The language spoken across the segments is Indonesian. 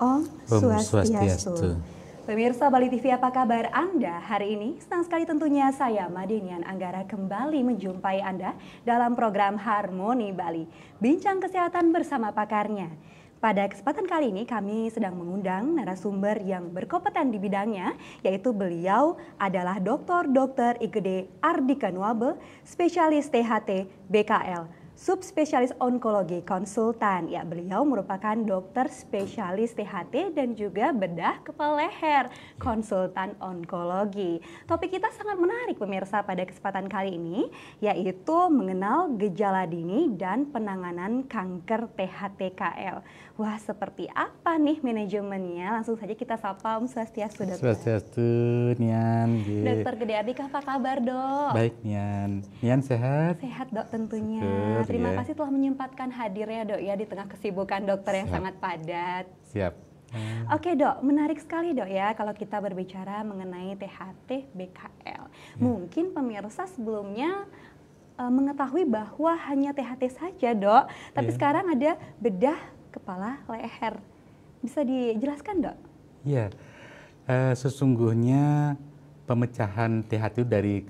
Om Om Swastiastu. Swastiastu. Pemirsa Bali TV, apa kabar Anda hari ini? Senang sekali tentunya saya Madenian Anggara kembali menjumpai Anda dalam program Harmoni Bali, bincang kesehatan bersama pakarnya. Pada kesempatan kali ini kami sedang mengundang narasumber yang berkompeten di bidangnya, yaitu beliau adalah Dr. Igede Ardika Nuabe, spesialis THT BKL, subspesialis onkologi konsultan. Ya, beliau merupakan dokter spesialis THT dan juga bedah kepala leher, konsultan onkologi. Topik kita sangat menarik pemirsa pada kesempatan kali ini, yaitu mengenal gejala dini dan penanganan kanker THT-KL. Wah, seperti apa nih manajemennya? Langsung saja kita sapa Om Swastiastu, Dokter. Swastiastu, Nian. Dokter Gede Ardika, apa kabar, Dok? Baik, Nian. Nian sehat? Sehat, Dok, tentunya. Syukur, Terima ya. kasih telah menyempatkan hadirnya, Dok, ya, di tengah kesibukan dokter yang Siap. sangat padat. Siap. Oke, Dok, menarik sekali, Dok, ya, kalau kita berbicara mengenai THT BKL. Mungkin pemirsa sebelumnya mengetahui bahwa hanya THT saja, Dok, tapi Iya. sekarang ada bedah kepala leher. Bisa dijelaskan, Dok? Ya, sesungguhnya pemecahan THT itu dari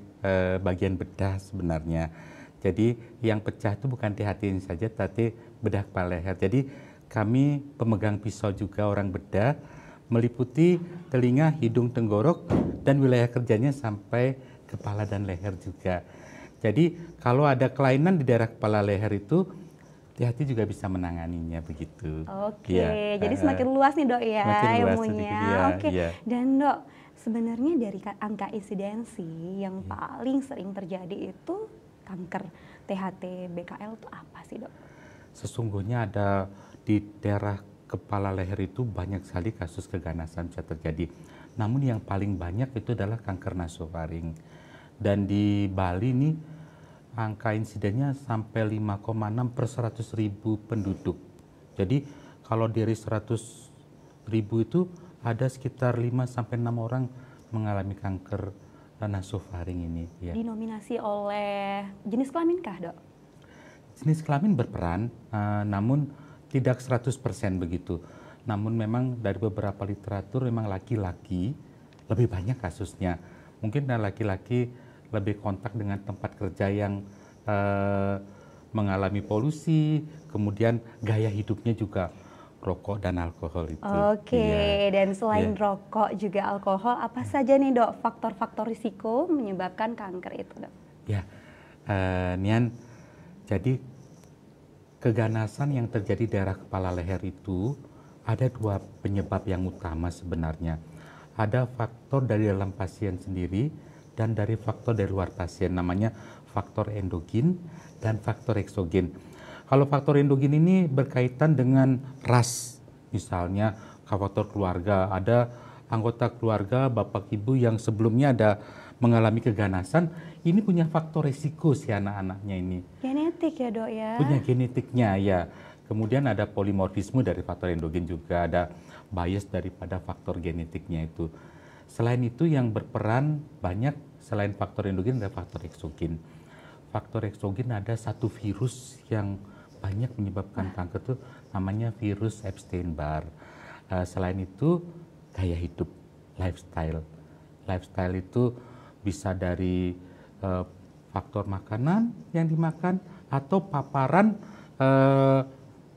bagian bedah sebenarnya. Jadi yang pecah itu bukan THT ini saja, tapi bedah kepala leher. Jadi kami pemegang pisau juga orang bedah, meliputi telinga, hidung, tenggorok, dan wilayah kerjanya sampai kepala dan leher juga. Jadi kalau ada kelainan di daerah kepala leher itu, THT juga bisa menanganinya begitu. Oke, Ya, jadi semakin luas nih, Dok, ya, semakin luas ilmunya. sedikit, ya, Oke, ya. dan Dok, sebenarnya dari angka insidensi yang paling sering terjadi itu kanker THT BKL itu apa sih, Dok? Sesungguhnya ada di daerah kepala leher itu banyak sekali kasus keganasan bisa terjadi. Namun yang paling banyak itu adalah kanker nasofaring. Dan di Bali ini angka insidennya sampai 5,6 per 100.000 penduduk. Jadi kalau dari 100.000 itu ada sekitar 5 sampai 6 orang mengalami kanker nasofaring ini. Ya. Dinominasi oleh jenis kelamin kah, Dok? Jenis kelamin berperan, namun tidak 100% begitu. Namun memang dari beberapa literatur memang laki-laki lebih banyak kasusnya. Mungkin laki-laki lebih kontak dengan tempat kerja yang mengalami polusi, kemudian gaya hidupnya juga rokok dan alkohol itu. Oke, Iya. dan selain Iya. rokok juga alkohol, apa saja nih, Dok, faktor-faktor risiko menyebabkan kanker itu, Dok? Ya, Nian, jadi keganasan yang terjadi di daerah kepala leher itu ada dua penyebab yang utama sebenarnya. Ada faktor dari dalam pasien sendiri dan dari faktor dari luar pasien, namanya faktor endogen dan faktor eksogen. Kalau faktor endogen ini berkaitan dengan ras, misalnya faktor keluarga, ada anggota keluarga bapak ibu yang sebelumnya ada mengalami keganasan, ini punya faktor resiko si anak-anaknya ini. Genetik ya, Dok, ya? Punya genetiknya, ya. Kemudian ada polimorfisme dari faktor endogen juga, ada bias daripada faktor genetiknya itu. Selain itu yang berperan banyak, selain faktor endogen ada faktor eksogen. Faktor eksogen ada satu virus yang banyak menyebabkan kanker itu, namanya virus Epstein-Barr. Selain itu gaya hidup, lifestyle. Lifestyle itu bisa dari faktor makanan yang dimakan atau paparan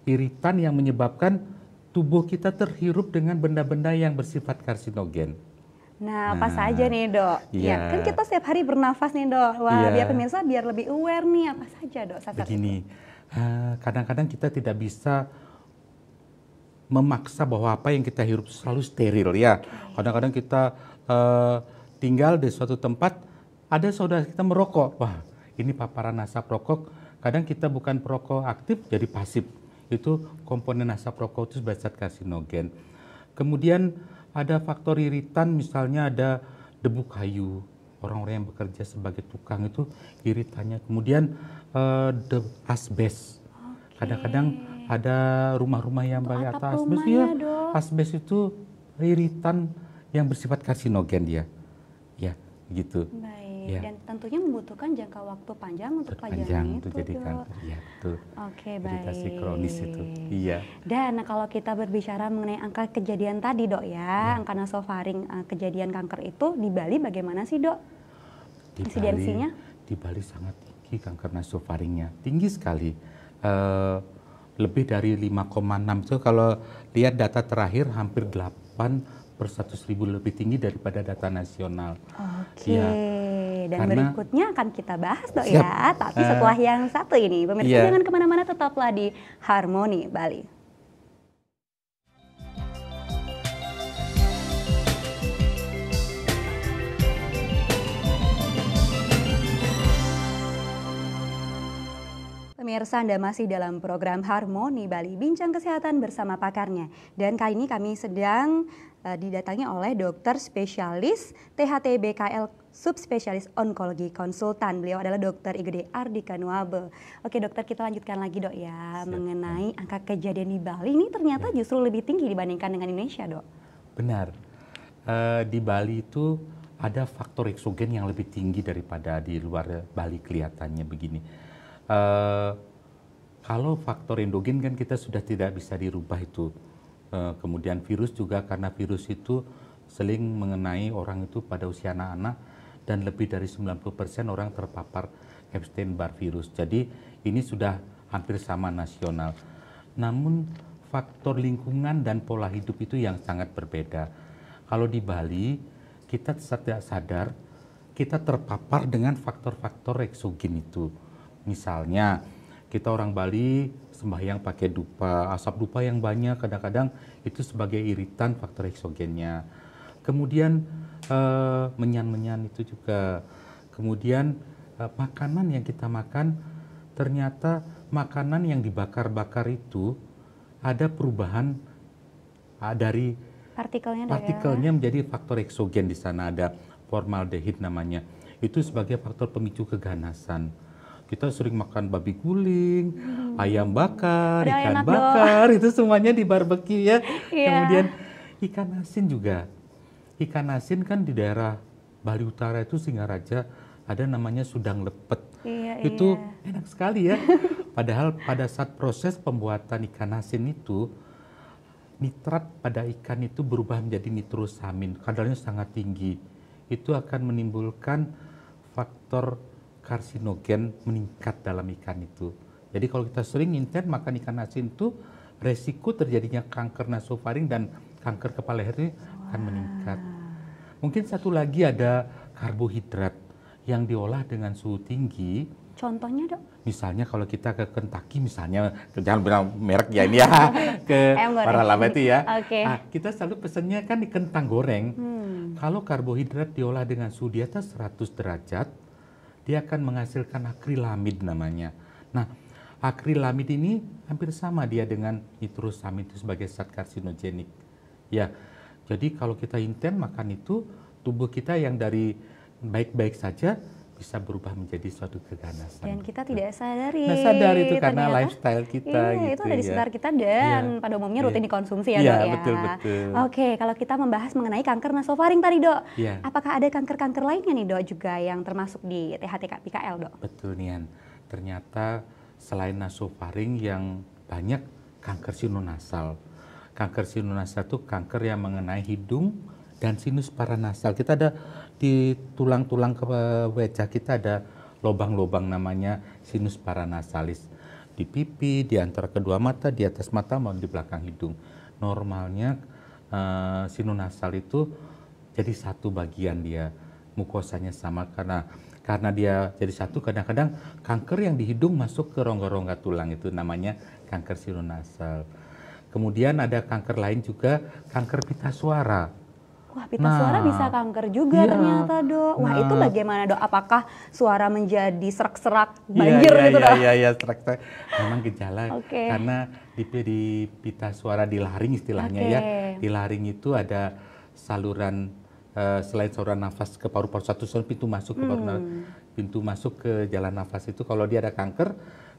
iritan yang menyebabkan tubuh kita terhirup dengan benda-benda yang bersifat karsinogen. Nah, apa saja nih, Dok? Iya. Ya, kan kita setiap hari bernafas nih, Dok. Wah, Iya. biar pemirsa biar lebih aware nih, apa saja, Dok? Begini, kadang-kadang kita tidak bisa memaksa bahwa apa yang kita hirup selalu steril, ya. Kadang-kadang kita tinggal di suatu tempat, ada saudara kita merokok. Wah, ini paparan asap rokok. Kadang kita bukan perokok aktif, jadi pasif. Itu komponen asap rokok itu bersifat karsinogen. Kemudian ada faktor iritan, misalnya ada debu kayu. Orang-orang yang bekerja sebagai tukang itu iritannya. Kemudian asbes. Kadang-kadang ada rumah-rumah yang banyak atap atau asbes, rumahnya, ya. Dok. Asbes itu iritan yang bersifat karsinogen dia. Ya, gitu. Baik. Ya. Dan tentunya membutuhkan jangka waktu panjang untuk panjang pelajaran itu, jadi Dok. kanker, ya betul. Oke, Iritasi baik. kronis itu, iya. Dan kalau kita berbicara mengenai angka kejadian tadi, Dok ya, Ya. angka nasofaring kejadian kanker itu di Bali bagaimana sih, Dok? Di Insidensinya? Bali, di Bali sangat tinggi kanker nasofaringnya, tinggi sekali. Lebih dari 5,6 itu kalau lihat data terakhir hampir 8/100.000, lebih tinggi daripada data nasional. Oke, Ya, dan karena- berikutnya akan kita bahas, Dok Siap. ya. Tapi setelah yang satu ini, pemirsa Iya. jangan kemana-mana, tetaplah di Harmoni Bali. Pemirsa, Anda masih dalam program Harmoni Bali, bincang kesehatan bersama pakarnya. Dan kali ini kami sedang didatangi oleh dokter spesialis THT BKL subspesialis onkologi konsultan. Beliau adalah Dr. Igede Ardika Nuabe. Oke dokter, kita lanjutkan lagi dok ya. Siap. Mengenai angka kejadian di Bali ini ternyata justru lebih tinggi dibandingkan dengan Indonesia dok. Benar, di Bali itu ada faktor eksogen yang lebih tinggi daripada di luar Bali kelihatannya begini. Kalau faktor endogen kan kita sudah tidak bisa dirubah itu. Kemudian virus juga, karena virus itu seling mengenai orang itu pada usia anak-anak, dan lebih dari 90% orang terpapar Epstein-Barr virus. Jadi ini sudah hampir sama nasional. Namun faktor lingkungan dan pola hidup itu yang sangat berbeda. Kalau di Bali kita tidak sadar kita terpapar dengan faktor-faktor eksogen itu. Misalnya kita orang Bali sembahyang pakai dupa, asap dupa yang banyak kadang-kadang itu sebagai iritan faktor eksogennya. Kemudian menyan-menyan itu juga. Kemudian makanan yang kita makan, ternyata makanan yang dibakar-bakar itu ada perubahan dari partikelnya menjadi faktor eksogen. Di sana ada formaldehid namanya. Itu sebagai faktor pemicu keganasan. Kita sering makan babi guling, ayam bakar, ikan bakar, itu semuanya di barbeque ya. Kemudian ikan asin juga. Ikan asin kan di daerah Bali Utara itu Singaraja ada namanya sudang lepet. Itu enak sekali ya. Padahal pada saat proses pembuatan ikan asin itu, nitrat pada ikan itu berubah menjadi nitrosamin. Kadarnya sangat tinggi. Itu akan menimbulkan faktor karsinogen meningkat dalam ikan itu. Jadi kalau kita sering intens makan ikan asin itu, resiko terjadinya kanker nasofaring dan kanker kepala leher akan meningkat. Mungkin satu lagi ada karbohidrat yang diolah dengan suhu tinggi. Contohnya dok? Misalnya kalau kita ke Kentucky misalnya, jangan bilang merek ya ini ya, ke Waralaba itu ya. Nah, kita selalu pesannya kan di kentang goreng. Kalau karbohidrat diolah dengan suhu di atas 100 derajat, dia akan menghasilkan akrilamid namanya. Nah, akrilamid ini hampir sama dia dengan nitrosamin itu sebagai zat karsinogenik. Ya, jadi kalau kita intens makan itu, tubuh kita yang dari baik-baik saja bisa berubah menjadi suatu keganasan. Dan kita tidak sadari. Nah, sadar itu karena lifestyle kita gitu. Itu ada di sekitar kita dan pada umumnya rutin dikonsumsi ya dok ya. Betul. Oke, kalau kita membahas mengenai kanker nasofaring tadi dok, ya. Apakah ada kanker-kanker lainnya nih dok juga yang termasuk di THT BKL dok? Betul Nian, ternyata selain nasofaring yang banyak kanker sinonasal. Kanker sinonasal itu kanker yang mengenai hidung dan sinus paranasal. Kita ada di tulang-tulang wajah kita ada lubang-lubang namanya sinus paranasalis. Di pipi, di antara kedua mata, di atas mata maupun di belakang hidung. Normalnya sinonasal itu jadi satu bagian dia, mukosanya sama karena dia jadi satu. Kadang-kadang kanker yang di hidung masuk ke rongga-rongga tulang itu namanya kanker sinonasal. Kemudian ada kanker lain juga, kanker pita suara. Wah, pita suara bisa kanker juga ternyata dok. Wah, itu bagaimana dok? Apakah suara menjadi serak-serak banjir gitu dok? Iya, serak-serak. Memang gejala karena di pita suara di laring istilahnya ya. Di laring itu ada saluran, selain saluran nafas ke paru-paru, satu pintu masuk ke pintu masuk ke jalan nafas itu. Kalau dia ada kanker,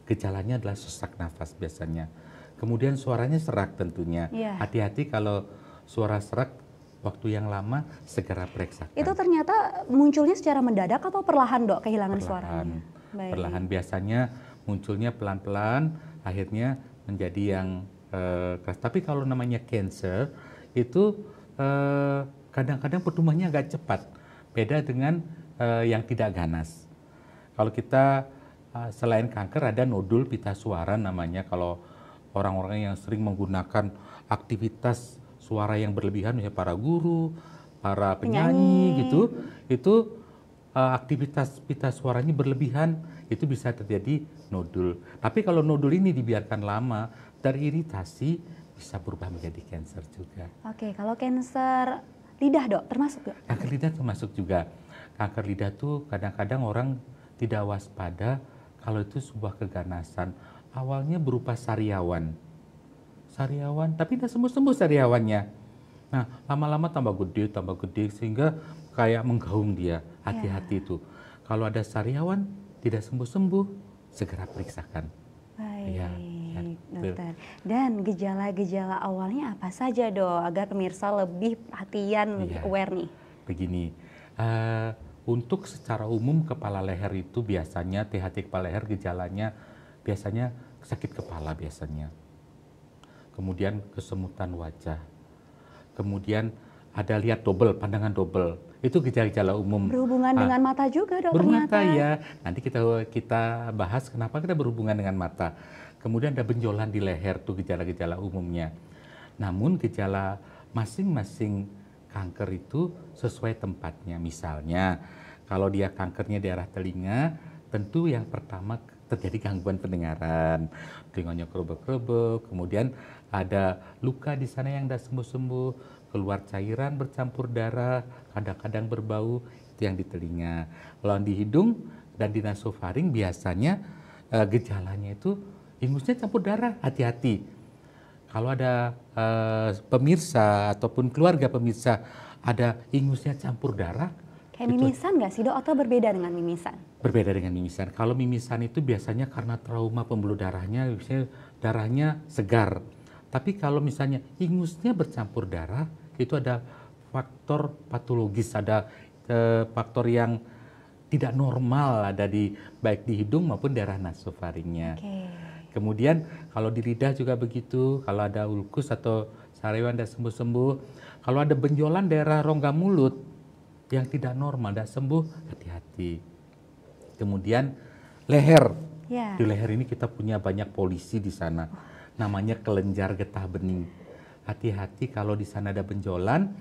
gejalanya adalah sesak nafas biasanya. Kemudian suaranya serak tentunya. Hati-hati kalau suara serak, waktu yang lama, segera periksakan. Itu ternyata munculnya secara mendadak atau perlahan, Dok, kehilangan Perlahan. suaranya? Baik. Perlahan, biasanya munculnya pelan-pelan, akhirnya menjadi yang keras. Tapi kalau namanya cancer, itu kadang-kadang pertumbuhannya agak cepat. Beda dengan yang tidak ganas. Kalau kita selain kanker ada nodul pita suara namanya, kalau orang-orang yang sering menggunakan aktivitas suara yang berlebihan, misalnya para guru, para penyanyi gitu, itu aktivitas pita suaranya berlebihan, itu bisa terjadi nodul. Tapi kalau nodul ini dibiarkan lama, teriritasi, bisa berubah menjadi kanker juga. Oke, kalau kanker lidah, Dok, termasuk, Dok? Kanker lidah termasuk juga. Kanker lidah tuh kadang-kadang orang tidak waspada kalau itu sebuah keganasan. Awalnya berupa sariawan, tapi tidak sembuh-sembuh sariawannya. Nah, lama-lama tambah gede, sehingga kayak menggaung dia. Hati-hati itu. Kalau ada sariawan tidak sembuh-sembuh, segera periksakan. Baik, Ya, dokter. Dan gejala-gejala awalnya apa saja, Dok, agar pemirsa lebih perhatian, lebih aware nih? Begini, untuk secara umum kepala leher itu biasanya, THT kepala leher gejalanya biasanya sakit kepala biasanya. Kemudian kesemutan wajah. Kemudian ada lihat double, pandangan double. Itu gejala-gejala umum. Berhubungan dengan mata juga, Dok, berhubungan ternyata. ya. Nanti kita bahas kenapa kita berhubungan dengan mata. Kemudian ada benjolan di leher, tuh gejala-gejala umumnya. Namun gejala masing-masing kanker itu sesuai tempatnya. Misalnya kalau dia kankernya di arah telinga, tentu yang pertama terjadi gangguan pendengaran, telinganya kerebek-kerebek, kemudian ada luka di sana yang tidak sembuh-sembuh, keluar cairan bercampur darah, kadang-kadang berbau, itu yang di telinga. Kalau di hidung dan di nasofaring biasanya gejalanya itu ingusnya campur darah, hati-hati. Kalau ada pemirsa ataupun keluarga pemirsa ada ingusnya campur darah. Kayak mimisan nggak sih, Dok, atau berbeda dengan mimisan? Berbeda dengan mimisan. Kalau mimisan itu biasanya karena trauma pembuluh darahnya, biasanya darahnya segar. Tapi kalau misalnya ingusnya bercampur darah, itu ada faktor patologis, ada faktor yang tidak normal ada di baik di hidung maupun daerah nasofaringnya. Kemudian kalau di lidah juga begitu, kalau ada ulkus atau sariawan tidak sembuh-sembuh, kalau ada benjolan daerah rongga mulut yang tidak normal, tidak sembuh, hati-hati. Kemudian leher, di leher ini kita punya banyak polisi di sana, namanya kelenjar getah bening. Hati-hati kalau di sana ada benjolan,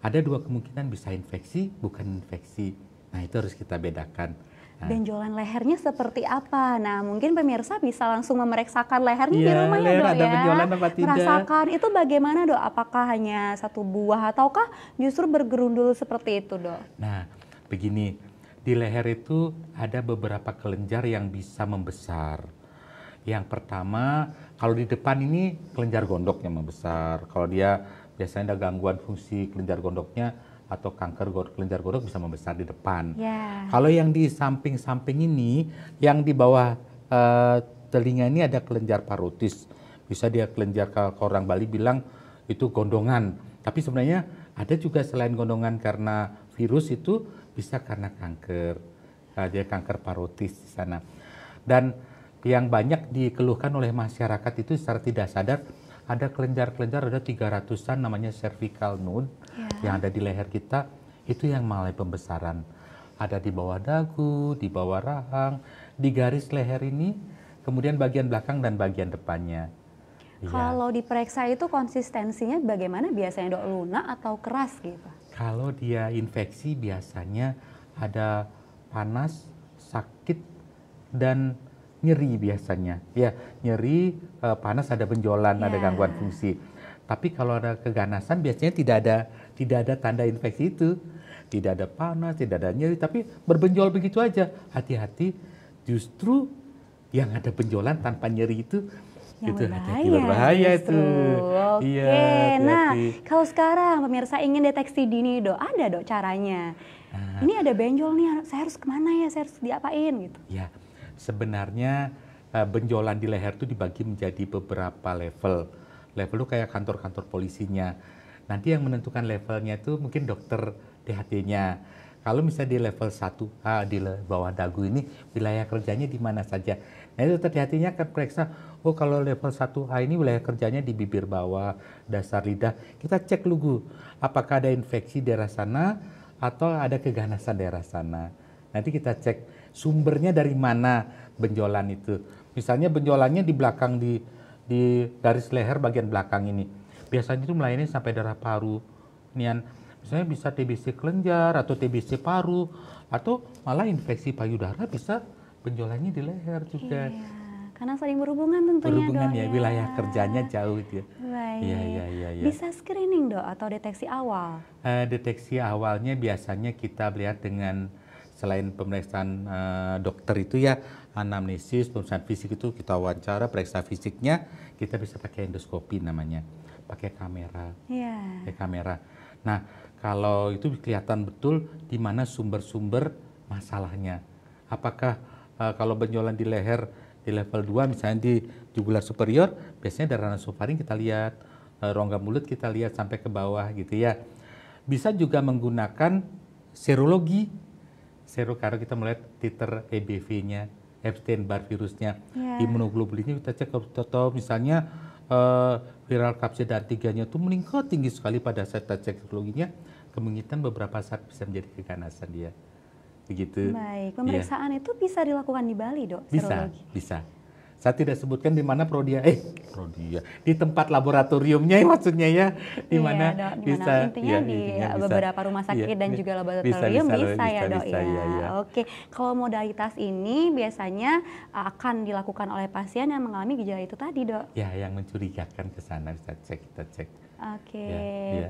ada dua kemungkinan, bisa infeksi, bukan infeksi. Nah, itu harus kita bedakan. Benjolan lehernya seperti apa? Nah, mungkin pemirsa bisa langsung memeriksakan lehernya di rumah ya, Dok, ada ya. benjolan apa tidak. Merasakan itu bagaimana, Dok? Apakah hanya satu buah ataukah justru bergerundul seperti itu, Dok? Nah, begini, di leher itu ada beberapa kelenjar yang bisa membesar. Yang pertama, kalau di depan ini kelenjar gondok yang membesar. Kalau dia biasanya ada gangguan fungsi kelenjar gondoknya, atau kanker kelenjar gondok bisa membesar di depan. Kalau yang di samping-samping ini, yang di bawah telinga ini ada kelenjar parotis. Bisa dia kelenjar, kalau orang Bali bilang itu gondongan. Tapi sebenarnya ada juga selain gondongan karena virus, itu bisa karena kanker. Dia kanker parotis di sana. Dan yang banyak dikeluhkan oleh masyarakat itu secara tidak sadar, ada kelenjar-kelenjar, ada 300-an namanya cervical node yang ada di leher kita, itu yang mengalami pembesaran. Ada di bawah dagu, di bawah rahang, di garis leher ini, kemudian bagian belakang dan bagian depannya. Kalau diperiksa itu konsistensinya bagaimana biasanya, Dok? Lunak atau keras gitu? Kalau dia infeksi biasanya ada panas, sakit, dan nyeri biasanya. Ya, nyeri, panas, ada benjolan, ada gangguan fungsi. Tapi kalau ada keganasan biasanya tidak ada tanda infeksi itu. Tidak ada panas, tidak ada nyeri, tapi berbenjol begitu aja. Hati-hati, justru yang ada benjolan tanpa nyeri itu berbahaya itu. Oke, nah kalau sekarang pemirsa ingin deteksi dini, Dok, ada, Dok, caranya. Ini ada benjol nih, saya harus kemana ya, saya harus diapain gitu? Ya, sebenarnya benjolan di leher itu dibagi menjadi beberapa level. Level itu kayak kantor-kantor polisinya. Nanti yang menentukan levelnya itu mungkin dokter THT-nya. Kalau misalnya di level 1A di bawah dagu ini wilayah kerjanya di mana saja. Nah itu dokter THT-nya akan periksa, oh kalau level 1A ini wilayah kerjanya di bibir bawah, dasar lidah. Kita cek dulu apakah ada infeksi daerah sana atau ada keganasan daerah sana. Nanti kita cek sumbernya dari mana benjolan itu. Misalnya benjolannya di belakang di garis leher bagian belakang ini. Biasanya itu melayani sampai darah paru. Nian, misalnya bisa TBC kelenjar atau TBC paru atau malah infeksi payudara bisa benjolannya di leher juga. Iya, karena saling berhubungan tentunya Berhubungan dok ya, wilayah kerjanya jauh itu ya. Baik. Iya. Bisa screening dok atau deteksi awal? Deteksi awalnya biasanya kita lihat dengan selain pemeriksaan dokter itu ya, anamnesis, pemeriksaan fisik itu kita wawancara, periksa fisiknya, kita bisa pakai endoskopi namanya, pakai kamera. Iya. Pakai kamera. Nah, kalau itu kelihatan betul di mana sumber-sumber masalahnya. Apakah kalau benjolan di leher di level 2 misalnya di jugular superior, biasanya dari nasofaring kita lihat, rongga mulut kita lihat sampai ke bawah gitu ya. Bisa juga menggunakan serologi. Kalau kita melihat titer EBV-nya, Epstein-Barr virusnya, imunoglobulinnya kita cek atau misalnya viral kapsid antigennya itu meningkat tinggi sekali pada saat kita cek serologinya, kemungkinan beberapa saat bisa menjadi keganasan dia. Begitu. Baik, pemeriksaan itu bisa dilakukan di Bali dok? Serologi? Bisa. Saya tidak sebutkan di mana di tempat laboratoriumnya maksudnya ya, di mana bisa intinya di beberapa rumah sakit dan juga laboratorium bisa ya dok ya. Oke, kalau modalitas ini biasanya akan dilakukan oleh pasien yang mengalami gejala itu tadi dok? Ya, yang mencurigakan ke sana kita cek. Oke,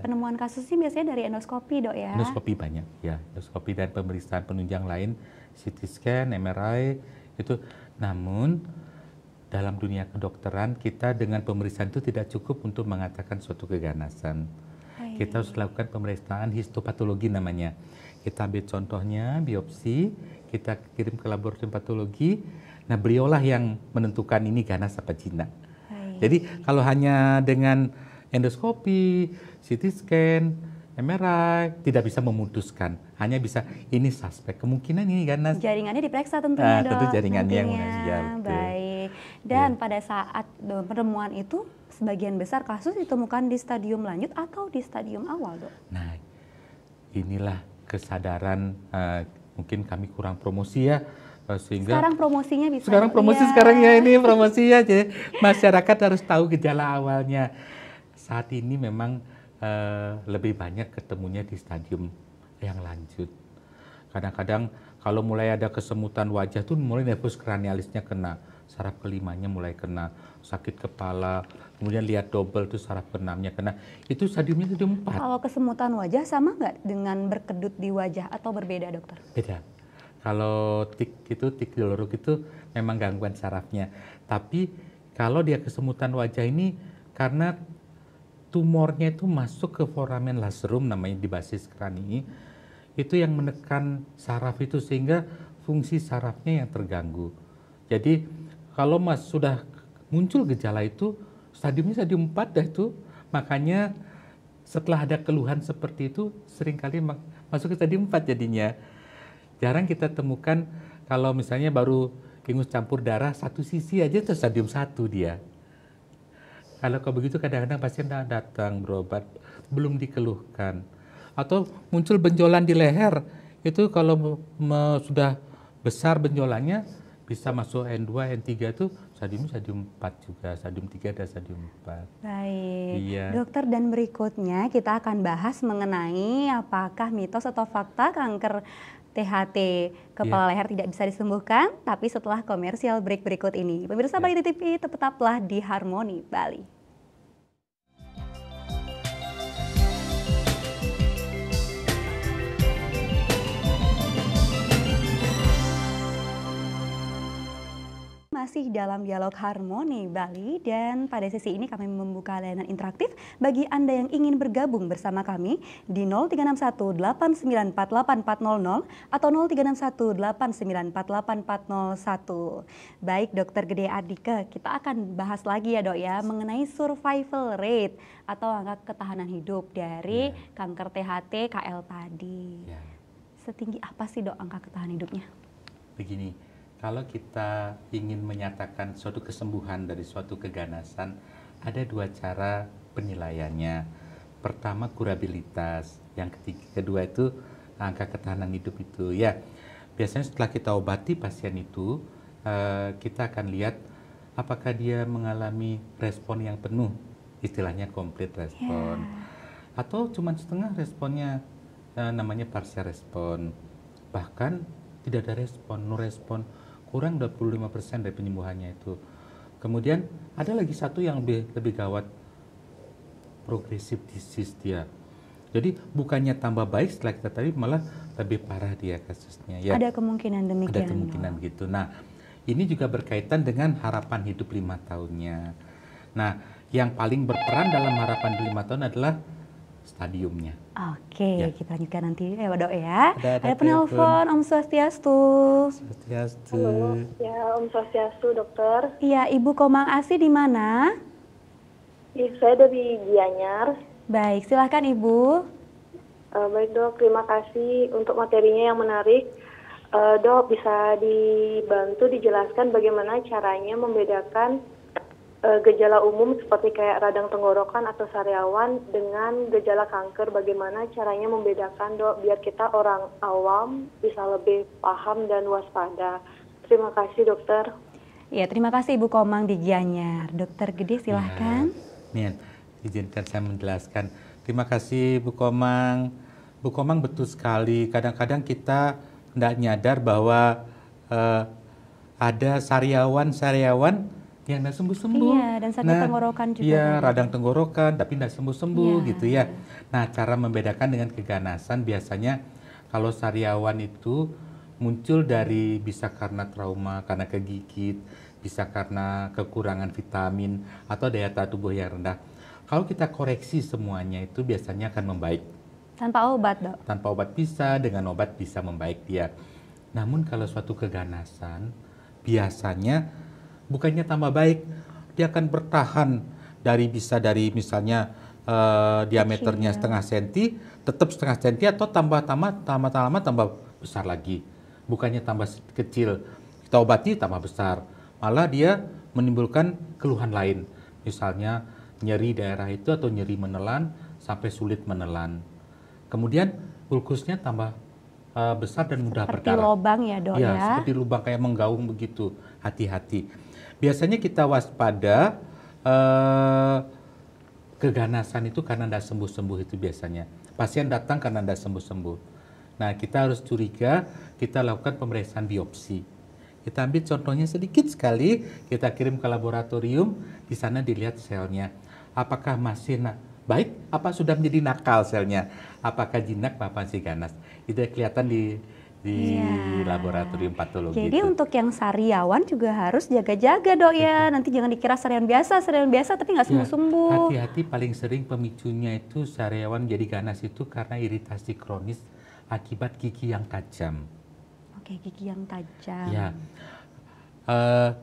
penemuan kasusnya biasanya dari endoskopi dok ya? Endoskopi banyak ya, endoskopi dan pemeriksaan penunjang lain, CT scan, MRI itu. Namun dalam dunia kedokteran kita dengan pemeriksaan itu tidak cukup untuk mengatakan suatu keganasan. Kita harus lakukan pemeriksaan histopatologi namanya. Kita ambil contohnya biopsi, kita kirim ke laboratorium patologi. Nah, beliaulah yang menentukan ini ganas apa jinak. Jadi kalau hanya dengan endoskopi, CT scan, MRI tidak bisa memutuskan, hanya bisa ini suspek, kemungkinan ini ganas. Jaringannya diperiksa tentunya dok. Tentu jaringannya yang menunjukkan. Baik. Dan pada saat penemuan itu sebagian besar kasus ditemukan di stadium lanjut atau di stadium awal dok? Nah, inilah kesadaran mungkin kami kurang promosi ya. Sehingga sekarang promosinya bisa. Sekarang promosi sekarang ya ini promosi ya. Jadi masyarakat harus tahu gejala awalnya. Saat ini memang lebih banyak ketemunya di stadium yang lanjut. Kadang-kadang kalau mulai ada kesemutan wajah tuh mulai nervus cranialisnya kena, saraf kelimanya mulai kena, sakit kepala, kemudian lihat double tuh saraf keenamnya kena. Itu stadiumnya stadium 4. Kalau kesemutan wajah sama nggak dengan berkedut di wajah atau berbeda dokter? Beda. Kalau tik doloruk itu memang gangguan sarafnya. Tapi kalau dia kesemutan wajah ini karena tumornya itu masuk ke foramen lacerum namanya di basis krani, itu yang menekan saraf itu sehingga fungsi sarafnya yang terganggu. Jadi kalau sudah muncul gejala itu stadiumnya stadium 4 dah itu, makanya setelah ada keluhan seperti itu seringkali masuk ke stadium 4 jadinya. Jarang kita temukan kalau misalnya baru ingus campur darah satu sisi aja itu stadium 1 dia. Kalau begitu kadang-kadang pasien datang berobat belum dikeluhkan. Atau muncul benjolan di leher, itu kalau sudah besar benjolannya bisa masuk N2, N3 itu stadium 4 juga, stadium 3 dan stadium 4. Baik, iya. Dokter, dan berikutnya kita akan bahas mengenai apakah mitos atau fakta kanker THT kepala leher tidak bisa disembuhkan, tapi setelah komersial break berikut ini. Pemirsa Bali TV, tetaplah di Harmoni Bali. masih dalam dialog Harmoni Bali dan pada sesi ini kami membuka layanan interaktif bagi Anda yang ingin bergabung bersama kami di 0361 894 8400 atau 0361 894 8401. Baik Dokter Gede Ardike, kita akan bahas lagi ya Dok ya mengenai survival rate atau angka ketahanan hidup dari kanker THT KL tadi. Setinggi apa sih Dok angka ketahanan hidupnya? Begini, kalau kita ingin menyatakan suatu kesembuhan dari suatu keganasan, ada dua cara penilaiannya. Pertama kurabilitas, yang kedua itu angka ketahanan hidup itu. Ya, biasanya setelah kita obati pasien itu, kita akan lihat apakah dia mengalami respon yang penuh, istilahnya komplit respon, atau cuma setengah responnya, namanya partial respon. Bahkan tidak ada respon, no respon, kurang 25% dari penyembuhannya itu. Kemudian ada lagi satu yang lebih gawat, progressive disease dia. Jadi bukannya tambah baik setelah kita tadi, malah lebih parah dia kasusnya. Ya, ada kemungkinan demikian. Ada kemungkinan gitu. Nah, ini juga berkaitan dengan harapan hidup 5 tahunnya. Nah, yang paling berperan dalam harapan 5 tahun adalah stadiumnya. Oke, kita lanjutkan nanti ya Dok ya. Ada penelpon, Om Swastiastu. Halo, ya Om Swastiastu dokter. Iya, Ibu Komang Asi di mana? Saya dari Gianyar. Baik, silahkan Ibu. Baik Dok, terima kasih untuk materinya yang menarik. Dok, bisa dibantu dijelaskan bagaimana caranya membedakan gejala umum seperti kayak radang tenggorokan atau sariawan dengan gejala kanker, bagaimana caranya membedakan Dok biar kita orang awam bisa lebih paham dan waspada. Terima kasih dokter. Ya, terima kasih Ibu Komang di Gianyar. Dokter Gede silahkan. Nih, izinkan saya menjelaskan. Terima kasih Bu Komang. Bu Komang betul sekali. Kadang-kadang kita tidak nyadar bahwa ada sariawan yang tidak sembuh-sembuh. Iya, dan sakit tenggorokan juga. Iya, radang tenggorokan tapi tidak sembuh-sembuh gitu ya. Nah, cara membedakan dengan keganasan biasanya kalau sariawan itu muncul dari bisa karena trauma, karena kegigit, bisa karena kekurangan vitamin atau daya tahan tubuh yang rendah. Kalau kita koreksi semuanya itu biasanya akan membaik. Tanpa obat, Dok? Tanpa obat bisa, dengan obat bisa membaik dia. Namun kalau suatu keganasan biasanya bukannya tambah baik, dia akan bertahan dari misalnya diameternya setengah senti, tetap setengah senti atau tambah lama tambah besar lagi. Bukannya tambah kecil, kita obati tambah besar. Malah dia menimbulkan keluhan lain. Misalnya nyeri daerah itu atau nyeri menelan sampai sulit menelan. Kemudian ulkusnya tambah besar dan mudah berdarah. Seperti lubang ya Dok ya? Seperti lubang kayak menggaung begitu. Hati-hati. Biasanya kita waspada keganasan itu karena tidak sembuh-sembuh itu biasanya. Pasien datang karena tidak sembuh-sembuh. Nah, kita harus curiga, kita lakukan pemeriksaan biopsi. Kita ambil contohnya sedikit sekali, kita kirim ke laboratorium, di sana dilihat selnya. Apakah masih baik, apa sudah menjadi nakal selnya? Apakah jinak, apa masih ganas? Itu kelihatan di laboratorium patologi. Jadi untuk yang sariawan juga harus jaga-jaga Dok ya. Nanti jangan dikira sariawan biasa tapi nggak sembuh-sembuh. Hati-hati, paling sering pemicunya itu sariawan jadi ganas itu karena iritasi kronis akibat gigi yang tajam. Oke, gigi yang tajam. Ya,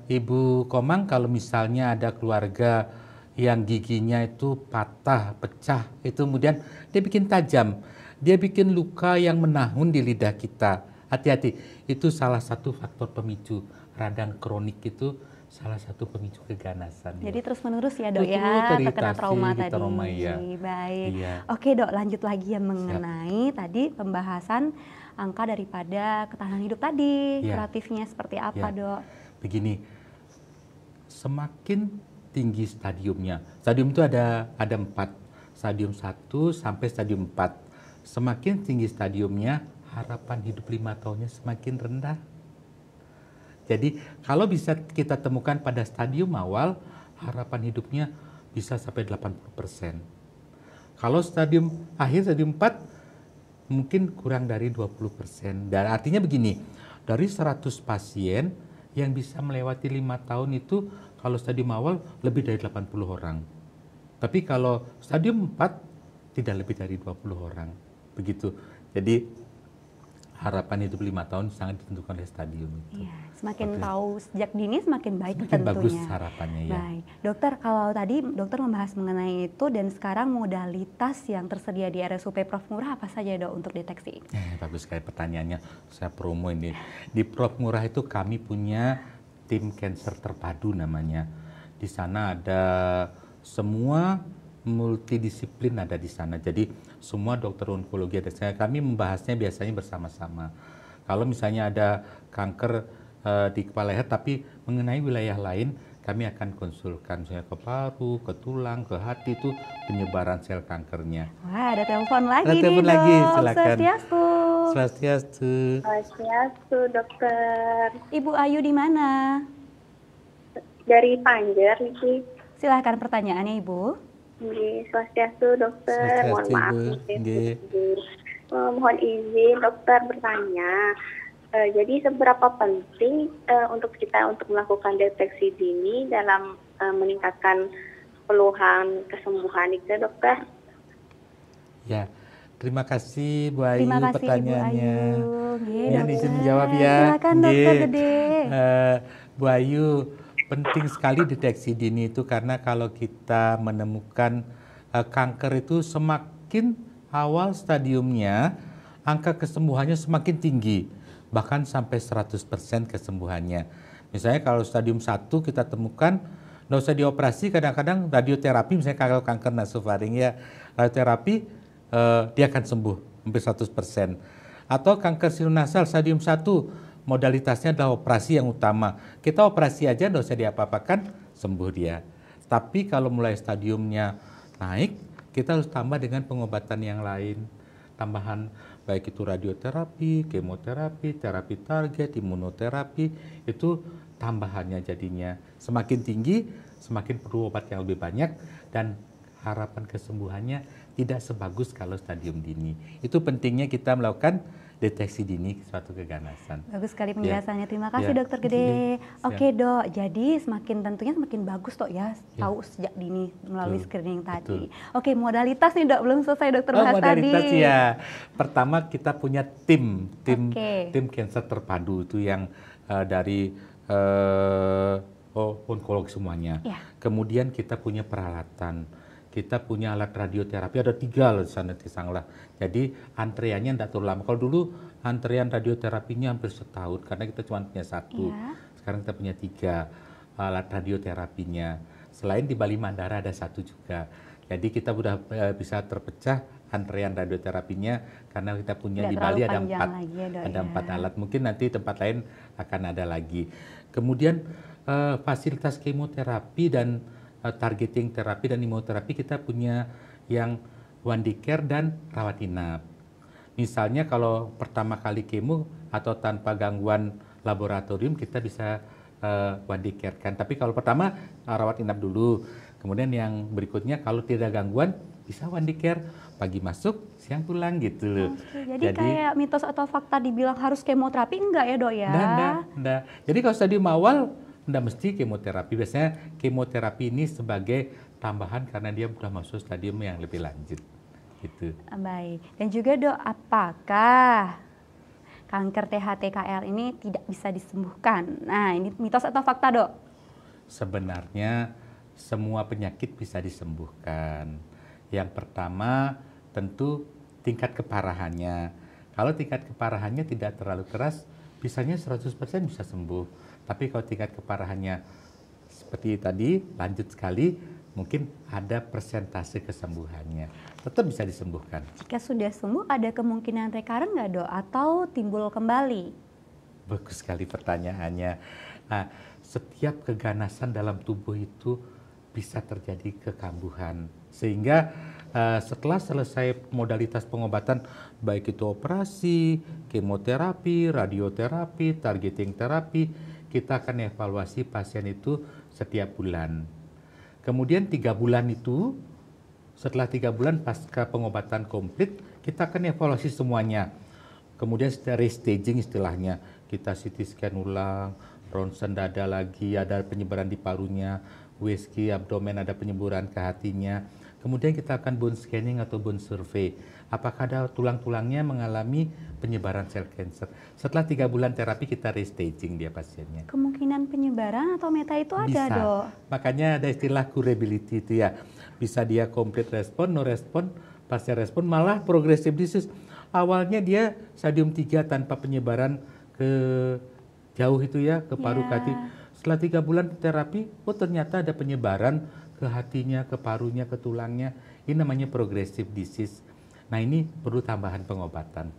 Ibu Komang kalau misalnya ada keluarga yang giginya itu patah, pecah, itu kemudian dia bikin tajam. Dia bikin luka yang menahun di lidah kita. Hati-hati, itu salah satu faktor pemicu. Radang kronik itu salah satu pemicu keganasan. Jadi terus-menerus ya Dok ya, terkena trauma tadi. Ya. Baik. Iya. Oke Dok, lanjut lagi ya mengenai tadi pembahasan angka daripada ketahanan hidup tadi. Kuratifnya seperti apa Dok? Begini, semakin tinggi stadiumnya. Stadium itu ada 4. Stadium 1 sampai stadium 4. Semakin tinggi stadiumnya, harapan hidup 5 tahunnya semakin rendah. Jadi kalau bisa kita temukan pada stadium awal, harapan hidupnya bisa sampai 80%. Kalau stadium akhir, stadium 4, mungkin kurang dari 20%. Dan artinya begini, dari 100 pasien yang bisa melewati 5 tahun itu kalau stadium awal lebih dari 80 orang. Tapi kalau stadium 4 tidak lebih dari 20 orang. Begitu. Jadi harapan hidup 5 tahun sangat ditentukan oleh stadium itu. Iya, semakin tahu sejak dini semakin baik Semakin tentunya. bagus harapannya ya. Baik, dokter, kalau tadi dokter membahas mengenai itu dan sekarang modalitas yang tersedia di RSUP Prof Ngurah apa saja dok untuk deteksi? Bagus sekali pertanyaannya. Saya promo ini. Di Prof Ngurah itu kami punya tim cancer terpadu namanya. Di sana ada semua multidisiplin ada di sana. Jadi semua dokter onkologi ada. Kami membahasnya biasanya bersama-sama. Kalau misalnya ada kanker di kepala leher tapi mengenai wilayah lain, kami akan konsulkan misalnya ke paru, ke tulang, ke hati itu penyebaran sel kankernya. Wah, ada telepon lagi Ada nih telepon dok. lagi, silakan. Swastiastu. Swastiastu. Swastiastu, dokter. Ibu Ayu di mana? Dari Panjer nih. Silahkan pertanyaannya Ibu. Swastiastu, dokter. Mohon Swastiastu, maaf. Ibu. Mohon izin dokter bertanya. Jadi seberapa penting untuk kita untuk melakukan deteksi dini dalam meningkatkan peluang kesembuhan itu, dokter? Ya, terima kasih Bu Ayu Terima kasih pertanyaannya. Ibu Ayu. Nggih, Ya, dokter. izin menjawab ya. Silakan dokter Nggih. Gede. Bu Ayu, penting sekali deteksi dini itu karena kalau kita menemukan kanker itu semakin awal stadiumnya, angka kesembuhannya semakin tinggi, bahkan sampai 100% kesembuhannya. Misalnya kalau stadium 1 kita temukan, nggak usah dioperasi, kadang-kadang radioterapi, misalnya kalau kanker nasofaring ya, radioterapi dia akan sembuh hampir 100%. Atau kanker sinusal stadium 1, modalitasnya adalah operasi yang utama. Kita operasi aja nggak usah diapa-apakan, sembuh dia. Tapi kalau mulai stadiumnya naik, kita harus tambah dengan pengobatan yang lain. Tambahan baik itu radioterapi, kemoterapi, terapi target, imunoterapi, itu tambahannya jadinya. Semakin tinggi, semakin perlu obat yang lebih banyak dan harapan kesembuhannya tidak sebagus kalau stadium dini. Itu pentingnya kita melakukan deteksi dini suatu keganasan. Bagus sekali penjelasannya. Terima kasih Ya. dokter Gede. Ya. Oke dok, jadi tentunya semakin bagus dok ya, Ya. tahu sejak dini melalui Betul. screening tadi. Betul. Oke, modalitas nih dok, belum selesai dokter bahas Modalitas tadi. ya. Pertama kita punya tim Oke. cancer terpadu itu yang dari onkologi semuanya. Ya. Kemudian kita punya peralatan. Kita punya alat radioterapi, ada 3 loh di sana di Sanglah. Jadi antreannya tidak terlalu lama. Kalau dulu antrean radioterapinya hampir setahun karena kita cuma punya 1. Iya. Sekarang kita punya 3 alat radioterapinya. Selain di Bali Mandara ada 1 juga. Jadi kita sudah bisa terpecah antrean radioterapinya karena kita punya Tidak di Bali terlalu ada panjang 4, lagi ya, Dok, ada ya. 4 alat. Mungkin nanti tempat lain akan ada lagi. Kemudian fasilitas kemoterapi dan targeting terapi dan imunoterapi kita punya yang Wandicare dan rawat inap. Misalnya kalau pertama kali kemo atau tanpa gangguan laboratorium kita bisa Wandicare kan. Tapi kalau pertama rawat inap dulu. Kemudian yang berikutnya kalau tidak gangguan bisa Wandicare, pagi masuk, siang pulang gitu loh. Oke, jadi kayak mitos atau fakta dibilang harus kemoterapi enggak ya dok ya? Enggak. Jadi kalau stadium awal enggak mesti kemoterapi. Biasanya kemoterapi ini sebagai tambahan karena dia sudah masuk stadium yang lebih lanjut. Gitu. Baik. Dan juga dok, apakah kanker THT-KL ini tidak bisa disembuhkan? Nah, ini mitos atau fakta dok? Sebenarnya semua penyakit bisa disembuhkan. Yang pertama tentu tingkat keparahannya. Kalau tingkat keparahannya tidak terlalu keras, bisanya 100% bisa sembuh. Tapi kalau tingkat keparahannya seperti tadi, lanjut sekali, mungkin ada persentase kesembuhannya. Tetap bisa disembuhkan. Jika sudah sembuh, ada kemungkinan recurrent nggak dok? Atau timbul kembali? Bagus sekali pertanyaannya. Nah, setiap keganasan dalam tubuh itu bisa terjadi kekambuhan. Sehingga setelah selesai modalitas pengobatan, baik itu operasi, kemoterapi, radioterapi, targeting terapi, kita akan evaluasi pasien itu setiap bulan. Kemudian 3 bulan itu, setelah 3 bulan pasca pengobatan komplit, kita akan evaluasi semuanya. Kemudian dari staging istilahnya, kita CT scan ulang, ronsen dada lagi, ada penyebaran di parunya, USG abdomen, ada penyebaran ke hatinya. Kemudian kita akan bone scanning atau bone survey. Apakah ada tulang-tulangnya mengalami penyebaran sel kanker. Setelah 3 bulan terapi kita restaging dia pasiennya. Kemungkinan penyebaran atau meta itu ada, Bisa. Dok? Makanya ada istilah curability itu ya. Bisa dia complete respon, no respon, partial respon, malah progressive disease. Awalnya dia stadium 3 tanpa penyebaran ke jauh itu ya, ke paru ke hati. Setelah 3 bulan terapi, oh ternyata ada penyebaran ke hatinya, ke parunya, ke tulangnya. Ini namanya progressive disease. Nah ini perlu tambahan pengobatan.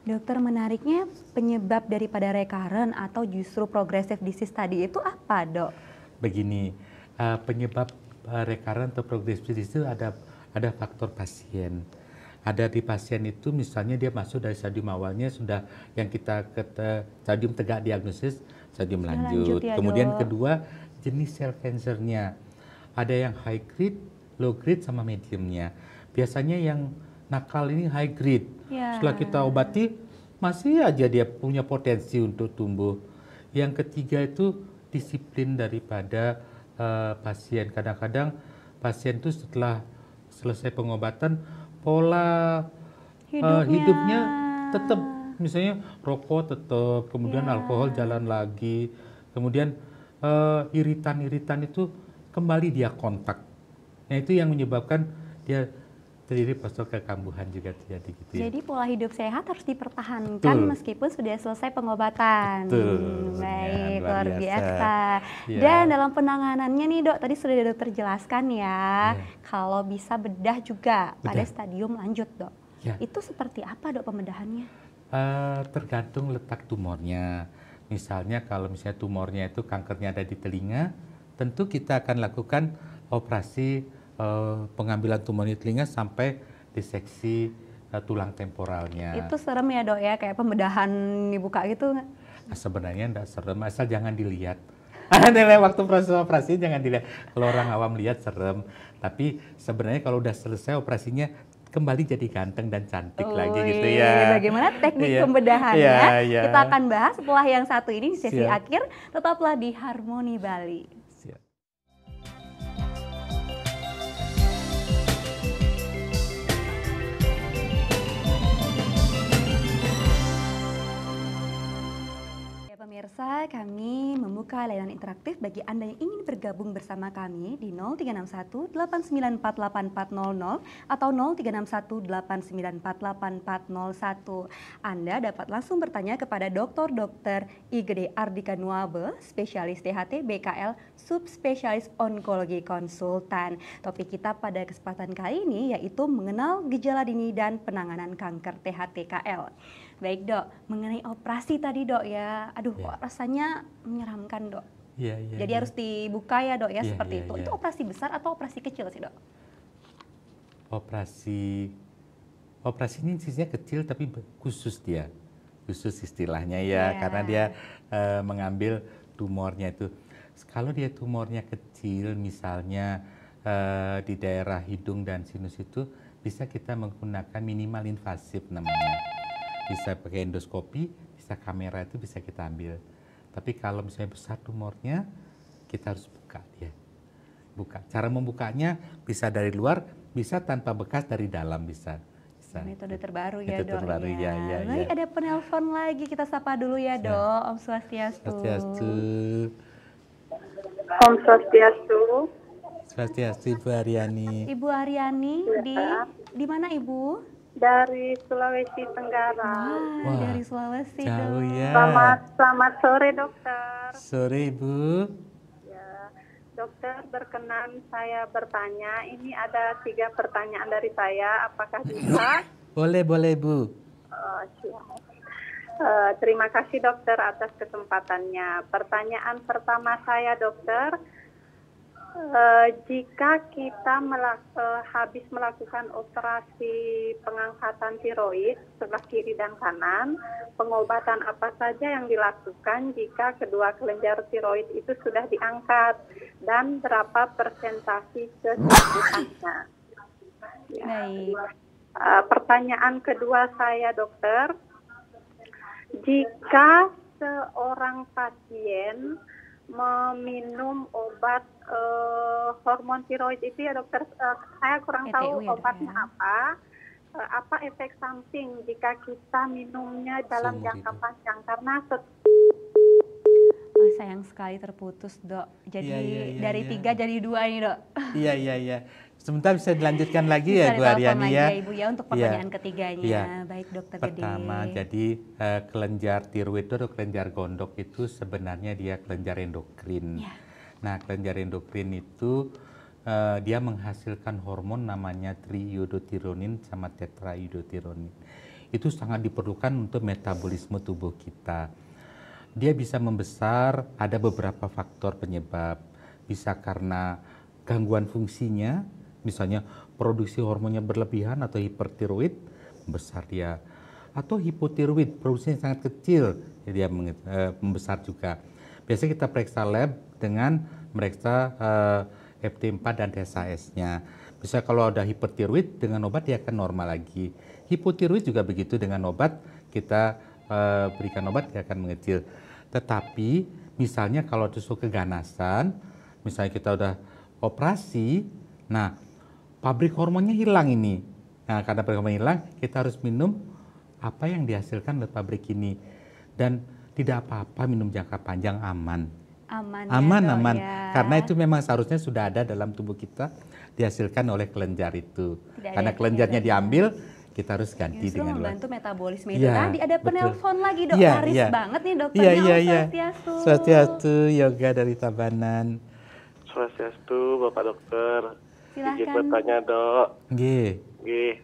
Dokter, menariknya penyebab daripada recurrent atau justru progressive disease tadi itu apa, Dok? Begini, penyebab recurrent atau progressive disease itu ada faktor pasien. Ada di pasien itu misalnya dia masuk dari stadium awalnya sudah yang kita stadium tegak diagnosis, stadium lanjut. Ya, kemudian Dok. kedua, jenis sel kansernya. Ada yang high grade, low grade sama mediumnya. Biasanya yang nakal ini high grade. Ya. Setelah kita obati masih aja dia punya potensi untuk tumbuh. Yang ketiga itu disiplin daripada pasien. Kadang-kadang pasien itu setelah selesai pengobatan pola hidupnya tetap, misalnya rokok tetap, kemudian alkohol jalan lagi, kemudian iritan-iritan itu kembali dia kontak. Nah itu yang menyebabkan dia terjadi post-hoc kekambuhan juga terjadi gitu ya. Jadi pola hidup sehat harus dipertahankan Betul. meskipun sudah selesai pengobatan. Betul. Baik, Ya, luar luar biasa. Ya. Dan dalam penanganannya nih, Dok, tadi sudah dokter jelaskan ya, Ya. kalau bisa bedah juga pada Bedah. stadium lanjut, Dok. Ya. Itu seperti apa, Dok, pembedahannya? Tergantung letak tumornya. Misalnya kalau misalnya tumornya itu kankernya ada di telinga, tentu kita akan lakukan operasi pengambilan tumor di telinga sampai diseksi tulang temporalnya. Itu serem ya, Dok, ya, kayak pembedahan dibuka gitu. Nah, sebenarnya enggak serem, asal jangan dilihat. Nilai waktu proses operasi jangan dilihat. Kalau orang awam lihat serem, tapi sebenarnya kalau udah selesai operasinya kembali jadi ganteng dan cantik lagi gitu ya. Bagaimana teknik Iya. pembedahannya? Iya, iya. Kita akan bahas setelah yang satu ini di sesi Siap. akhir. Tetaplah di Harmoni Bali. Siap. Ya, pemirsa, kami membuka layanan interaktif bagi Anda yang ingin bergabung bersama kami di 0361 8948400 atau 0361 8948401. Anda dapat langsung bertanya kepada Dr. Igede Ardika Nuabe, spesialis THT BKL, subspesialis onkologi konsultan. Topik kita pada kesempatan kali ini yaitu mengenal gejala dini dan penanganan kanker THT-KL. Baik, Dok, mengenai operasi tadi, Dok, ya. Aduh, Ya. kok rasanya menyeramkan, Dok. Iya, iya. Jadi iya. harus dibuka ya, Dok, ya, Iya, seperti iya, itu. iya. Itu operasi besar atau operasi kecil sih, Dok? Operasi ini sisinya kecil tapi khusus dia. Khusus istilahnya ya, Ya. karena dia mengambil tumornya itu. Kalau dia tumornya kecil misalnya di daerah hidung dan sinus itu bisa kita menggunakan minimal invasif namanya. Bisa pakai endoskopi, bisa kamera itu bisa kita ambil. Tapi kalau misalnya besar tumornya, kita harus buka dia. Buka. Cara membukanya bisa dari luar, bisa tanpa bekas dari dalam bisa. Metode terbaru ya, Metode Dok. terbaru, ya, ya, Baik, ya. ada penelpon lagi. Kita sapa dulu ya, Dok. Om Swastiastu. Swastiastu. Om Swastiastu. Swastiastu Ibu Aryani. Ibu Aryani di mana, Ibu? Dari Sulawesi Tenggara. Wah, Dari Sulawesi, jauh Dok. ya. Selamat sore, dokter. Sore Ibu. Ya, dokter, berkenan saya bertanya. Ini ada 3 pertanyaan dari saya. Apakah bisa? Boleh Ibu. Siap. Terima kasih dokter atas kesempatannya. Pertanyaan pertama saya, dokter, jika kita habis melakukan operasi pengangkatan tiroid sebelah kiri dan kanan, pengobatan apa saja yang dilakukan jika kedua kelenjar tiroid itu sudah diangkat dan berapa persentase kesembuhannya? Ya. Baik. Pertanyaan kedua saya, dokter, jika seorang pasien meminum obat hormon tiroid itu ya dokter, saya kurang PTU tahu ya, Dok, obatnya ya. apa efek samping jika kita minumnya dalam Seumur jangka hidup. panjang, karena Oh, sayang sekali terputus, Dok. Jadi Iya, dari 3 jadi 2 nih, Dok. Iya, iya, iya. Sebentar bisa dilanjutkan lagi ya, Bisa Bu ditelepon Aryani lagi ya. ya, Ibu ya, untuk Iya. pertanyaan ketiganya. Iya. Baik, Dokter Pertama, Gede. jadi kelenjar tiroid atau kelenjar gondok itu sebenarnya dia kelenjar endokrin. Ya. Nah, kelenjar endokrin itu dia menghasilkan hormon namanya triiodothironin sama tetraiodothironin. Itu sangat diperlukan untuk metabolisme tubuh kita. Dia bisa membesar, ada beberapa faktor penyebab. Bisa karena gangguan fungsinya, misalnya produksi hormonnya berlebihan atau hipertiroid, besar dia. Atau hipotiroid, produksinya sangat kecil, dia membesar juga. Biasanya kita periksa lab dengan meriksa FT4 dan TSH-nya. Misalnya kalau ada hipertiroid, dengan obat dia akan normal lagi. Hipotiroid juga begitu, dengan obat kita berikan obat dia akan mengecil. Tetapi misalnya kalau tusuk keganasan, misalnya kita udah operasi, nah pabrik hormonnya hilang ini. Nah karena pabrik hormon hilang, kita harus minum apa yang dihasilkan oleh pabrik ini. Dan tidak apa-apa minum jangka panjang, aman. Aman ya, Aman, Dok, aman. ya. Karena itu memang seharusnya sudah ada dalam tubuh kita, dihasilkan oleh kelenjar itu. Tidak ada Karena efeknya, kelenjarnya Dok, ya. diambil, kita harus ganti Justru dengan luar. membantu metabolisme itu. Iya, Tadi ada betul. penelpon lagi, Dok. Iya, Laris iya. banget nih dokternya. Iya, Om iya, iya. Swastiastu. Swastiastu, Yoga dari Tabanan. Swastiastu, Bapak Dokter. Izin Silahkan. bertanya, Dok. Nggih,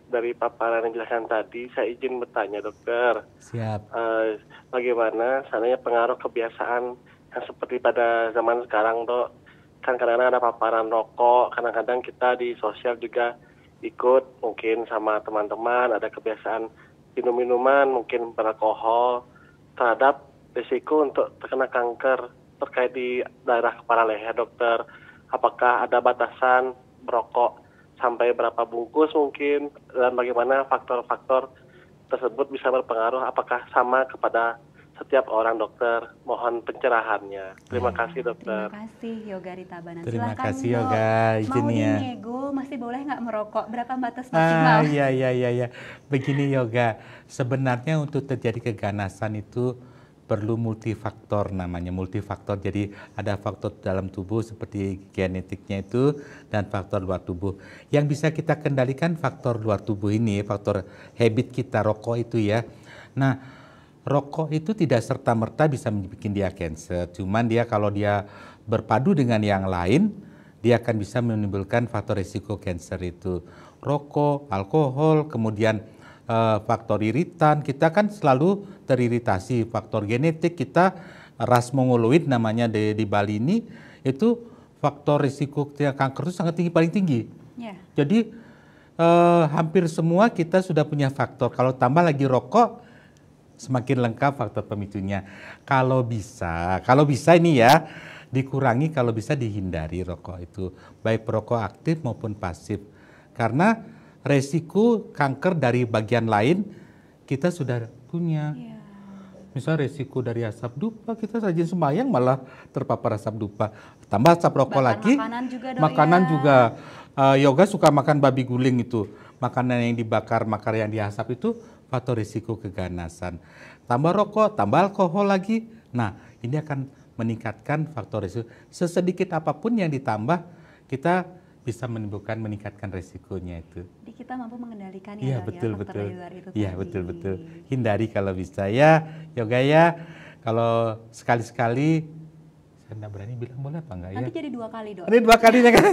Dari paparan yang dijelaskan tadi, saya izin bertanya, Dokter. siap. Bagaimana seandainya pengaruh kebiasaan yang seperti pada zaman sekarang, Dok? Kan kadang-kadang ada paparan rokok, kadang-kadang kita di sosial juga ikut, mungkin sama teman-teman, ada kebiasaan minum-minuman, mungkin beralkohol, terhadap risiko untuk terkena kanker terkait di daerah kepala leher, Dokter. Apakah ada batasan merokok sampai berapa bungkus mungkin, dan bagaimana faktor-faktor tersebut bisa berpengaruh, apakah sama kepada setiap orang, Dokter? Mohon pencerahannya. Terima kasih, Dokter. Terima kasih Yoga di Tabanan. Terima Silahkan, kasih, Dok. Yoga, Mau izinnya. dinego, masih boleh nggak merokok? Berapa batas maksimal? Iya, iya, iya, iya. Begini Yoga, sebenarnya untuk terjadi keganasan itu perlu multifaktor namanya, multifaktor. Jadi ada faktor dalam tubuh seperti genetiknya itu dan faktor luar tubuh. Yang bisa kita kendalikan faktor luar tubuh ini, faktor habit kita, rokok itu ya. Nah, rokok itu tidak serta-merta bisa bikin dia cancer. Cuman dia kalau dia berpadu dengan yang lain, dia akan bisa menimbulkan faktor risiko cancer itu. Rokok, alkohol, kemudian faktor iritan, kita kan selalu teriritasi. Faktor genetik kita, ras mongoloid namanya di Bali ini, itu faktor risiko kanker itu sangat tinggi, paling tinggi. Ya. Jadi hampir semua kita sudah punya faktor. Kalau tambah lagi rokok, semakin lengkap faktor pemicunya. Kalau bisa ini ya, dikurangi, kalau bisa dihindari rokok itu. Baik perokok aktif maupun pasif. Karena resiko kanker dari bagian lain kita sudah punya. Ya. Misal resiko dari asap dupa, kita rajin sembahyang malah terpapar asap dupa. Tambah asap rokok Bahkan lagi. makanan juga, Dok, Makanan ya. juga. Yoga suka makan babi guling itu. Makanan yang dibakar, yang diasap itu faktor risiko keganasan. Tambah rokok, tambah alkohol lagi. Nah, ini akan meningkatkan faktor risiko. Sesedikit apapun yang ditambah, kita bisa meningkatkan resikonya itu. Jadi kita mampu mengendalikan Iya, ya, Dok, betul, ya, faktor betul. dari luar itu Iya, tadi. betul, betul. Hindari kalau bisa ya, Yoga ya. Kalau sekali-sekali, saya nggak berani bilang boleh apa enggak ya. Nanti jadi 2 kali, Dok. Ini 2 kali nih kan.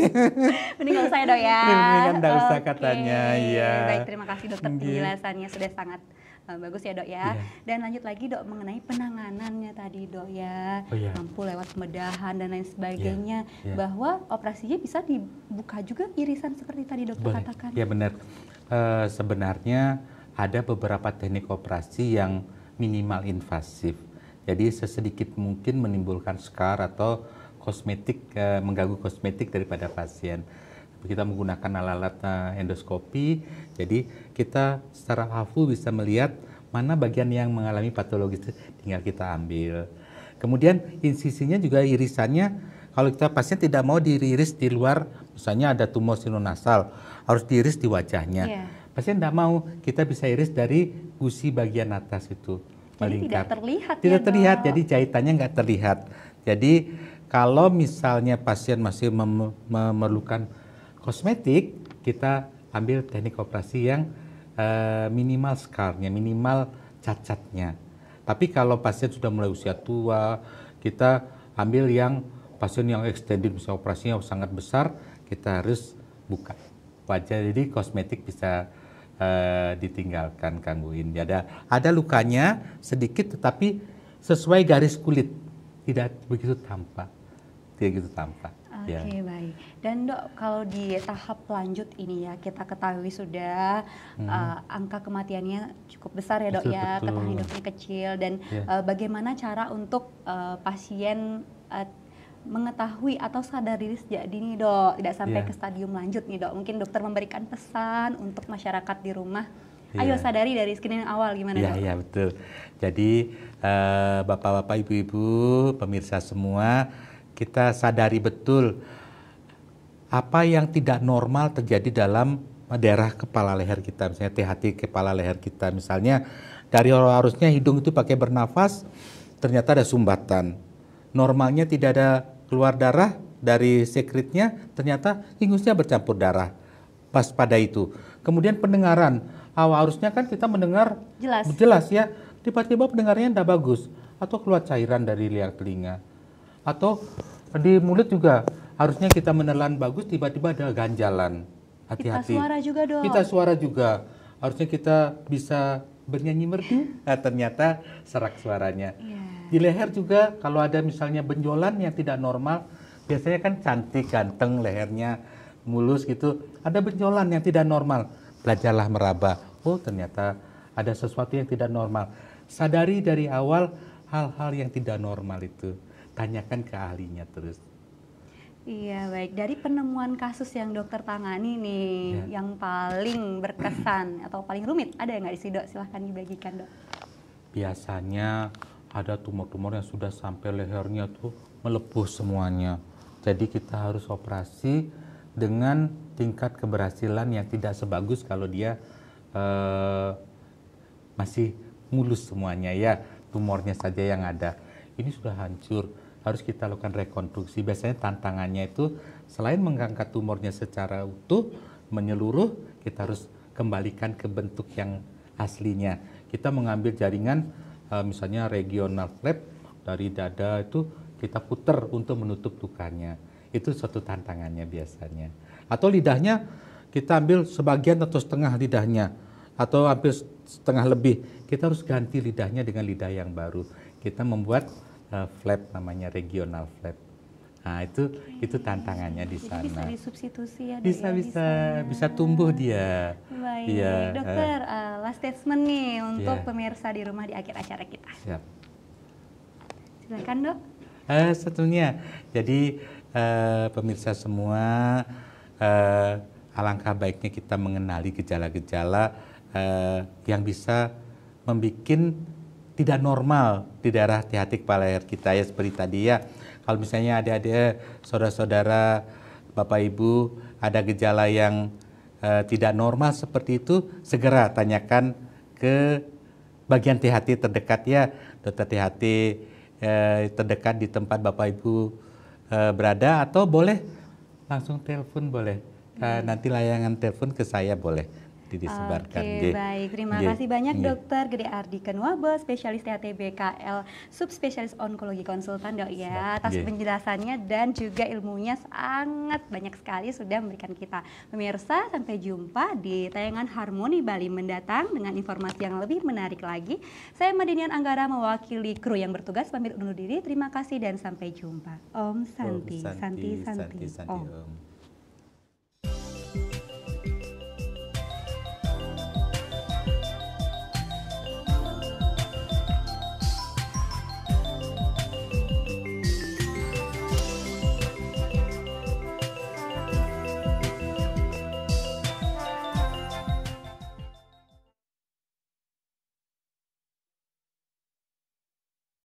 Mending nggak usah ya, Dok ya. Mendingan nggak usah Oke. katanya, iya. Baik, terima kasih dokter, Nggih. penjelasannya sudah sangat bagus ya, Dok ya. Iya. Dan lanjut lagi, Dok, mengenai penanganannya tadi, Dok ya. Oh, iya. Mampu lewat pembedahan dan lain sebagainya. Iya. Bahwa operasinya bisa dibuka juga irisan seperti tadi dokter Boleh. katakan. Ya benar. Sebenarnya ada beberapa teknik operasi yang minimal invasif. Jadi sesedikit mungkin menimbulkan scar atau kosmetik, mengganggu kosmetik daripada pasien. Kita menggunakan alat-alat endoskopi, jadi kita secara AFU bisa melihat mana bagian yang mengalami patologis tinggal kita ambil. Kemudian insisinya juga irisannya, kalau kita pasien tidak mau diiris di luar, misalnya ada tumor sinonasal, harus diiris di wajahnya. Pasien tidak mau, kita bisa iris dari gusi bagian atas itu. Jadi tidak terlihat. Tidak terlihat, jadi jahitannya nggak terlihat. Jadi kalau misalnya pasien masih memerlukan kosmetik, kita ambil teknik operasi yang minimal scarnya, minimal cacatnya. Tapi kalau pasien sudah mulai usia tua, kita ambil yang pasien yang extended, misalnya operasinya sangat besar, kita harus buka wajah. Jadi kosmetik bisa ditinggalkan, Kang Uin. Ada lukanya sedikit, tetapi sesuai garis kulit, tidak begitu tampak. Oke, baik. Dan Dok, kalau di tahap lanjut ini ya, kita ketahui sudah angka kematiannya cukup besar ya Dok, ya, ketahanan hidupnya kecil, dan bagaimana cara untuk pasien mengetahui atau sadar diri sejak dini Dok, tidak sampai ke stadium lanjut nih Dok. Mungkin dokter memberikan pesan untuk masyarakat di rumah, ayo sadari dari screening awal, gimana Dok? Iya, betul. Jadi Bapak-bapak, Ibu-ibu, pemirsa semua, kita sadari betul apa yang tidak normal terjadi dalam daerah kepala leher kita, misalnya THT kepala leher kita. Misalnya dari harusnya hidung itu pakai bernafas, ternyata ada sumbatan. Normalnya tidak ada keluar darah dari sekretnya, ternyata ingusnya bercampur darah. Pas pada itu. Kemudian pendengaran, harusnya kan kita mendengar jelas ya, tiba-tiba pendengarannya tidak bagus, atau keluar cairan dari liang telinga. Atau di mulut juga harusnya kita menelan bagus, tiba-tiba ada ganjalan. Hati-hati. Kita suara juga Dok. Kita suara juga. Harusnya kita bisa bernyanyi merdu, ternyata serak suaranya. Di leher juga kalau ada misalnya benjolan yang tidak normal, biasanya kan cantik, ganteng, lehernya mulus gitu. Ada benjolan yang tidak normal, belajarlah meraba. Oh, ternyata ada sesuatu yang tidak normal. Sadari dari awal hal-hal yang tidak normal itu. Tanyakan ke ahlinya terus. Iya, baik. Dari penemuan kasus yang dokter tangani nih, yang paling berkesan atau paling rumit, ada nggak sih Dok? Silahkan dibagikan Dok. Biasanya ada tumor-tumor yang sudah sampai lehernya tuh melepuh semuanya. Jadi kita harus operasi dengan tingkat keberhasilan yang tidak sebagus kalau dia masih mulus semuanya ya, tumornya saja yang ada. Ini sudah hancur, harus kita lakukan rekonstruksi. Biasanya tantangannya itu selain mengangkat tumornya secara utuh, menyeluruh, kita harus kembalikan ke bentuk yang aslinya. Kita mengambil jaringan misalnya regional flap dari dada itu kita putar untuk menutup lukanya. Itu suatu tantangannya biasanya. Atau lidahnya kita ambil sebagian atau setengah lidahnya, atau hampir setengah lebih. Kita harus ganti lidahnya dengan lidah yang baru. Kita membuat flap namanya regional flap. Nah, itu tantangannya di sana. Jadi bisa disubstitusi ya. Bisa tumbuh dia. Baik, Dokter, last statement nih untuk pemirsa di rumah di akhir acara kita. Siap. Silakan Dok. Tentunya. Jadi pemirsa semua, alangkah baiknya kita mengenali gejala-gejala yang bisa membuat tidak normal di daerah THT kepala leher kita ya, seperti tadi ya. Kalau misalnya ada saudara-saudara, Bapak Ibu ada gejala yang tidak normal seperti itu, segera tanyakan ke bagian THT terdekat ya, dokter THT terdekat di tempat Bapak Ibu berada, atau boleh langsung telepon boleh. Nanti layangan telepon ke saya boleh disebarkan. Oke, baik. Terima kasih banyak Dokter Gede Ardiken Wabel, spesialis THT BKL, subspesialis onkologi konsultan Dok ya, atas penjelasannya dan juga ilmunya sangat banyak sekali sudah memberikan kita. Pemirsa, sampai jumpa di tayangan Harmoni Bali mendatang dengan informasi yang lebih menarik lagi. Saya Madenian Anggara mewakili kru yang bertugas pamit undur diri. Terima kasih dan sampai jumpa. Om Santi, Santi, Santi, Om.